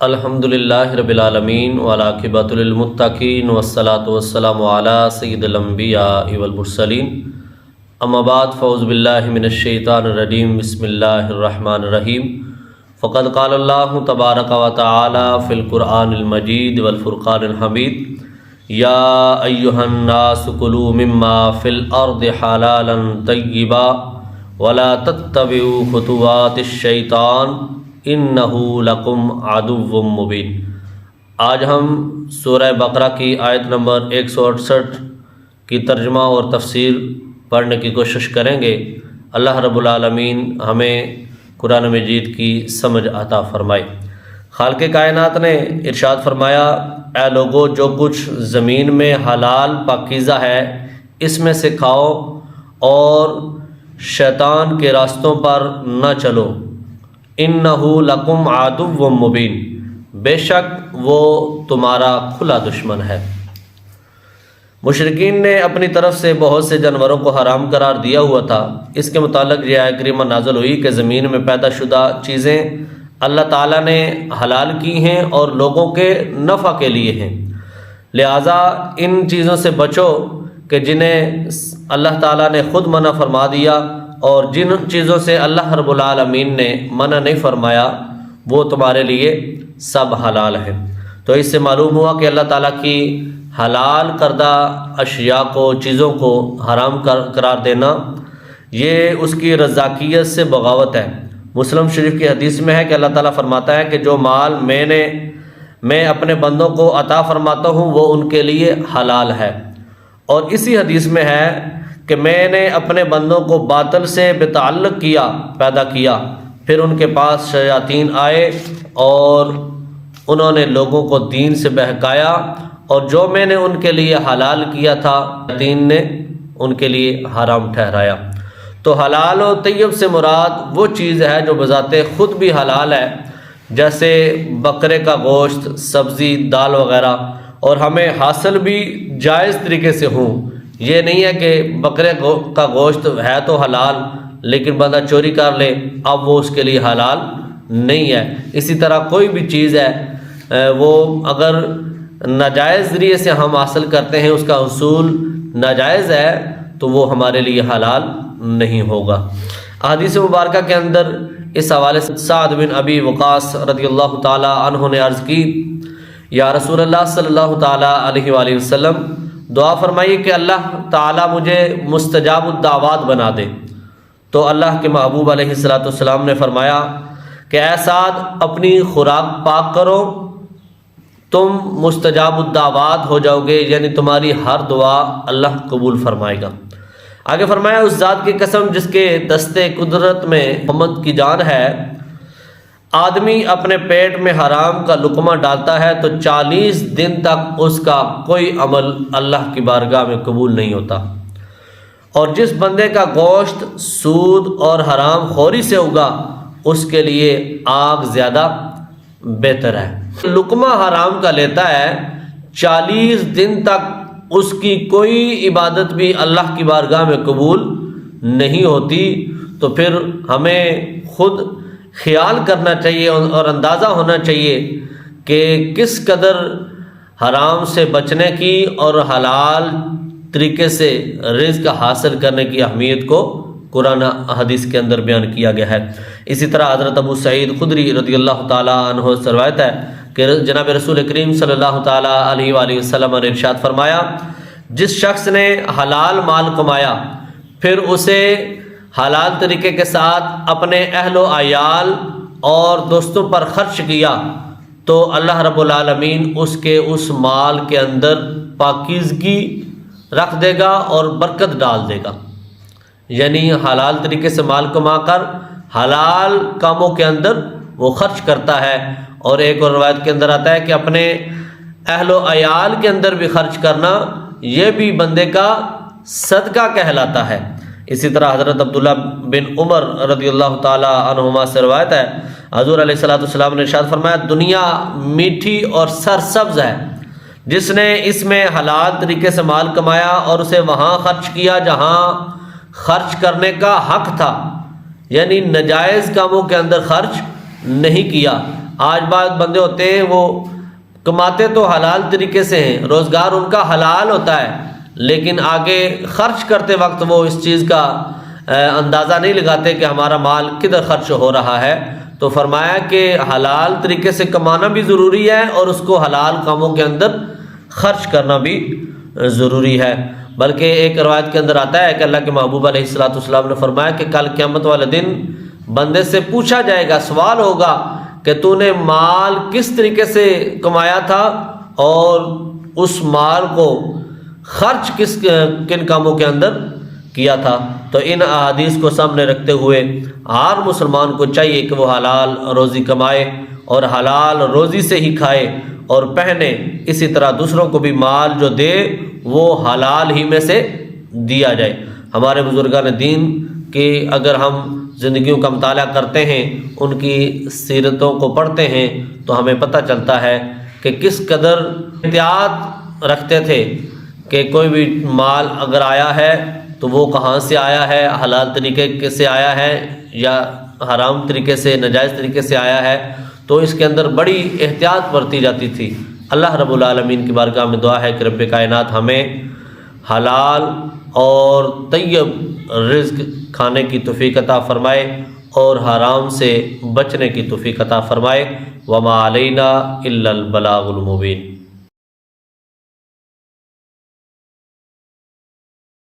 الحمدللہ رب العالمین والعاقبۃ للمتقین والصلاۃ والسلام علی سید الانبیاء والمرسلین اما بعد فاعوذ باللہ من الشیطان الرجیم بسم اللہ الرحمن الرحیم فقد قال اللہ تبارک و تعالی فی القرآن المجید والفرقان الحمید یا ایہا الناس کلوا مما فی الارض حلالا طیبا ولا تتبعوا خطوات الشیطان انہو لکم عدو مبین۔ آج ہم سورہ بقرہ کی آیت نمبر 168 کی ترجمہ اور تفسیر پڑھنے کی کوشش کریں گے۔ اللہ رب العالمین ہمیں قرآن مجید کی سمجھ عطا فرمائے۔ خالق کائنات نے ارشاد فرمایا، اے لوگو جو کچھ زمین میں حلال پاکیزہ ہے اس میں سے کھاؤ اور شیطان کے راستوں پر نہ چلو، انہو لکم عدو مبین، بے شک وہ تمہارا کھلا دشمن ہے۔ مشرکین نے اپنی طرف سے بہت سے جانوروں کو حرام قرار دیا ہوا تھا۔ اس کے متعلق یہ آیت کریمہ نازل ہوئی کہ زمین میں پیدا شدہ چیزیں اللہ تعالیٰ نے حلال کی ہیں اور لوگوں کے نفع کے لیے ہیں، لہٰذا ان چیزوں سے بچو کہ جنہیں اللہ تعالیٰ نے خود منع فرما دیا، اور جن چیزوں سے اللہ رب العالمین نے منع نہیں فرمایا وہ تمہارے لیے سب حلال ہیں۔ تو اس سے معلوم ہوا کہ اللہ تعالیٰ کی حلال کردہ اشیاء کو، چیزوں کو حرام قرار دینا یہ اس کی رضاکیت سے بغاوت ہے۔ مسلم شریف کی حدیث میں ہے کہ اللہ تعالیٰ فرماتا ہے کہ جو مال میں اپنے بندوں کو عطا فرماتا ہوں وہ ان کے لیے حلال ہے، اور اسی حدیث میں ہے کہ میں نے اپنے بندوں کو باطل سے بتعلق پیدا کیا، پھر ان کے پاس شیاطین آئے اور انہوں نے لوگوں کو دین سے بہکایا، اور جو میں نے ان کے لیے حلال کیا تھا شیاطین نے ان کے لیے حرام ٹھہرایا۔ تو حلال و طیب سے مراد وہ چیز ہے جو بذات خود بھی حلال ہے، جیسے بکرے کا گوشت، سبزی، دال وغیرہ، اور ہمیں حاصل بھی جائز طریقے سے ہوں۔ یہ نہیں ہے کہ بکرے کا گوشت ہے تو حلال لیکن بندہ چوری کر لے، اب وہ اس کے لیے حلال نہیں ہے۔ اسی طرح کوئی بھی چیز ہے وہ اگر ناجائز ذریعے سے ہم حاصل کرتے ہیں، اس کا حصول ناجائز ہے تو وہ ہمارے لیے حلال نہیں ہوگا۔ احادیث مبارکہ کے اندر اس حوالے سے سعد بن ابی وقاص رضی اللہ تعالی عنہ نے عرض کی، یا رسول اللہ صلی اللہ تعالی علیہ وآلہ وسلم، دعا فرمائیے کہ اللہ تعالیٰ مجھے مستجاب الدعوات بنا دے۔ تو اللہ کے محبوب علیہ السلام نے فرمایا کہ اے سعد، اپنی خوراک پاک کرو، تم مستجاب الدعوات ہو جاؤ گے، یعنی تمہاری ہر دعا اللہ قبول فرمائے گا۔ آگے فرمایا، اس ذات کی قسم جس کے دستے قدرت میں محمد کی جان ہے، آدمی اپنے پیٹ میں حرام کا لقمہ ڈالتا ہے تو 40 دن تک اس کا کوئی عمل اللہ کی بارگاہ میں قبول نہیں ہوتا، اور جس بندے کا گوشت سود اور حرام خوری سے اگا اس کے لیے آگ زیادہ بہتر ہے۔ لقمہ حرام کا لیتا ہے، 40 دن تک اس کی کوئی عبادت بھی اللہ کی بارگاہ میں قبول نہیں ہوتی، تو پھر ہمیں خود خیال کرنا چاہیے اور اندازہ ہونا چاہیے کہ کس قدر حرام سے بچنے کی اور حلال طریقے سے رزق حاصل کرنے کی اہمیت کو قرآن حدیث کے اندر بیان کیا گیا ہے۔ اسی طرح حضرت ابو سعید خدری رضی اللہ تعالیٰ عنہ سے روایت ہے کہ جناب رسول کریم صلی اللہ تعالیٰ علیہ وآلہ وسلم نے ارشاد فرمایا، جس شخص نے حلال مال کمایا پھر اسے حلال طریقے کے ساتھ اپنے اہل و عیال اور دوستوں پر خرچ کیا تو اللہ رب العالمین اس کے اس مال کے اندر پاکیزگی رکھ دے گا اور برکت ڈال دے گا۔ یعنی حلال طریقے سے مال کما کر حلال کاموں کے اندر وہ خرچ کرتا ہے، اور ایک اور روایت کے اندر آتا ہے کہ اپنے اہل و عیال کے اندر بھی خرچ کرنا یہ بھی بندے کا صدقہ کہلاتا ہے۔ اسی طرح حضرت عبداللہ بن عمر رضی اللہ تعالی عنہما سے روایت ہے، حضور علیہ السلام نے ارشاد فرمایا، دنیا میٹھی اور سرسبز ہے، جس نے اس میں حلال طریقے سے مال کمایا اور اسے وہاں خرچ کیا جہاں خرچ کرنے کا حق تھا، یعنی ناجائز کاموں کے اندر خرچ نہیں کیا۔ آج بعض بندے ہوتے ہیں وہ کماتے تو حلال طریقے سے ہیں، روزگار ان کا حلال ہوتا ہے، لیکن آگے خرچ کرتے وقت وہ اس چیز کا اندازہ نہیں لگاتے کہ ہمارا مال کدھر خرچ ہو رہا ہے۔ تو فرمایا کہ حلال طریقے سے کمانا بھی ضروری ہے اور اس کو حلال کاموں کے اندر خرچ کرنا بھی ضروری ہے۔ بلکہ ایک روایت کے اندر آتا ہے کہ اللہ کے محبوب علیہ الصلوۃ والسلام نے فرمایا کہ کل قیامت والے دن بندے سے پوچھا جائے گا، سوال ہوگا کہ تو نے مال کس طریقے سے کمایا تھا اور اس مال کو خرچ کن کاموں کے اندر کیا تھا۔ تو ان احادیث کو سامنے رکھتے ہوئے ہر مسلمان کو چاہیے کہ وہ حلال روزی کمائے اور حلال روزی سے ہی کھائے اور پہنے، اسی طرح دوسروں کو بھی مال جو دے وہ حلال ہی میں سے دیا جائے۔ ہمارے بزرگان دین کی اگر ہم زندگیوں کا مطالعہ کرتے ہیں، ان کی سیرتوں کو پڑھتے ہیں، تو ہمیں پتہ چلتا ہے کہ کس قدر احتیاط رکھتے تھے کہ کوئی بھی مال اگر آیا ہے تو وہ کہاں سے آیا ہے، حلال طریقے سے آیا ہے یا حرام طریقے سے، ناجائز طریقے سے آیا ہے، تو اس کے اندر بڑی احتیاط برتی جاتی تھی۔ اللہ رب العالمین کی بارگاہ میں دعا ہے کہ رب کائنات ہمیں حلال اور طیب رزق کھانے کی توفیق عطا فرمائے اور حرام سے بچنے کی توفیق عطا فرمائے۔ وما علینا الا البلاغ المبین۔